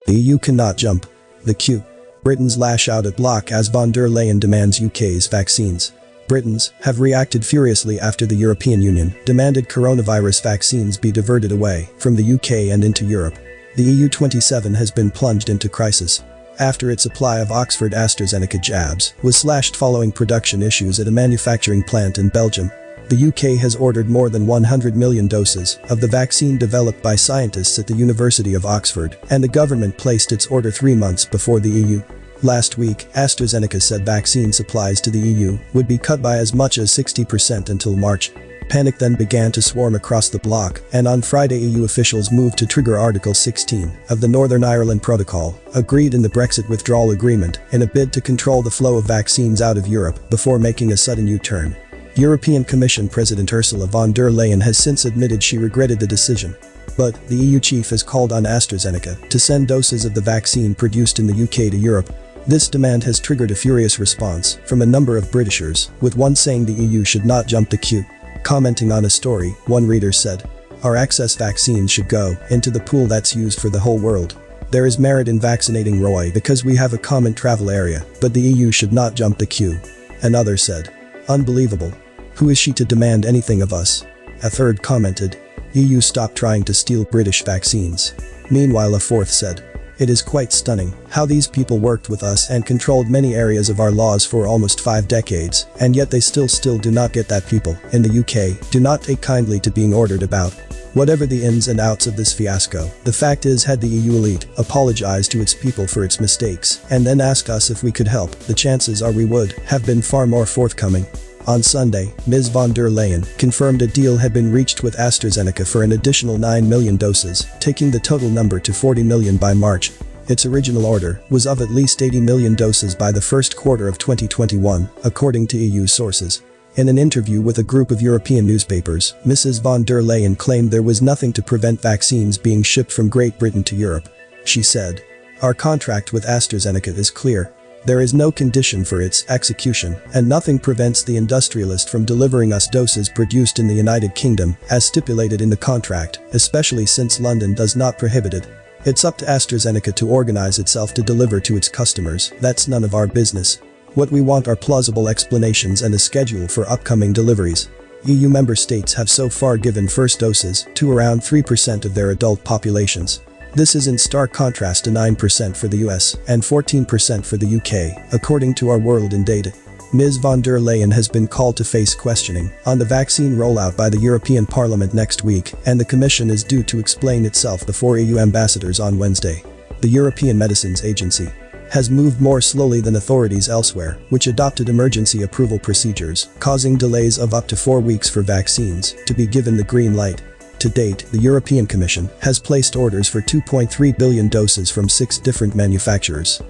The EU cannot jump the queue. Britons lash out at bloc as von der Leyen demands UK's vaccines. Britons have reacted furiously after the European Union demanded coronavirus vaccines be diverted away from the UK and into Europe. The EU 27 has been plunged into crisis after its supply of Oxford AstraZeneca jabs was slashed following production issues at a manufacturing plant in Belgium. The UK has ordered more than 100 million doses of the vaccine developed by scientists at the University of Oxford, and the government placed its order 3 months before the EU. Last week, AstraZeneca said vaccine supplies to the EU would be cut by as much as 60% until March. Panic then began to swarm across the bloc, and on Friday EU officials moved to trigger Article 16 of the Northern Ireland Protocol, agreed in the Brexit withdrawal agreement, in a bid to control the flow of vaccines out of Europe before making a sudden U-turn. European Commission President Ursula von der Leyen has since admitted she regretted the decision. But the EU chief has called on AstraZeneca to send doses of the vaccine produced in the UK to Europe. This demand has triggered a furious response from a number of Britishers, with one saying the EU should not jump the queue. Commenting on a story, one reader said, "Our excess vaccines should go into the pool that's used for the whole world. There is merit in vaccinating Roy because we have a common travel area, but the EU should not jump the queue." Another said, "Unbelievable. Who is she to demand anything of us?" A third commented, "EU stop trying to steal British vaccines." Meanwhile, a fourth said, "It is quite stunning how these people worked with us and controlled many areas of our laws for almost 5 decades, and yet they still do not get that people in the UK do not take kindly to being ordered about." Whatever the ins and outs of this fiasco, the fact is, had the EU elite apologized to its people for its mistakes and then asked us if we could help, the chances are we would have been far more forthcoming. On Sunday, Ms. von der Leyen confirmed a deal had been reached with AstraZeneca for an additional 9 million doses, taking the total number to 40 million by March. Its original order was of at least 80 million doses by the first quarter of 2021, according to EU sources. In an interview with a group of European newspapers, Mrs. von der Leyen claimed there was nothing to prevent vaccines being shipped from Great Britain to Europe. She said, "Our contract with AstraZeneca is clear. There is no condition for its execution, and nothing prevents the industrialist from delivering us doses produced in the United Kingdom, as stipulated in the contract, especially since London does not prohibit it. It's up to AstraZeneca to organize itself to deliver to its customers. That's none of our business. What we want are plausible explanations and a schedule for upcoming deliveries." EU member states have so far given first doses to around 3% of their adult populations. This is in stark contrast to 9% for the US and 14% for the UK, according to Our World in Data. Ms. von der Leyen has been called to face questioning on the vaccine rollout by the European Parliament next week, and the Commission is due to explain itself before EU ambassadors on Wednesday. The European Medicines Agency has moved more slowly than authorities elsewhere, which adopted emergency approval procedures, causing delays of up to 4 weeks for vaccines to be given the green light. To date, the European Commission has placed orders for 2.3 billion doses from 6 different manufacturers.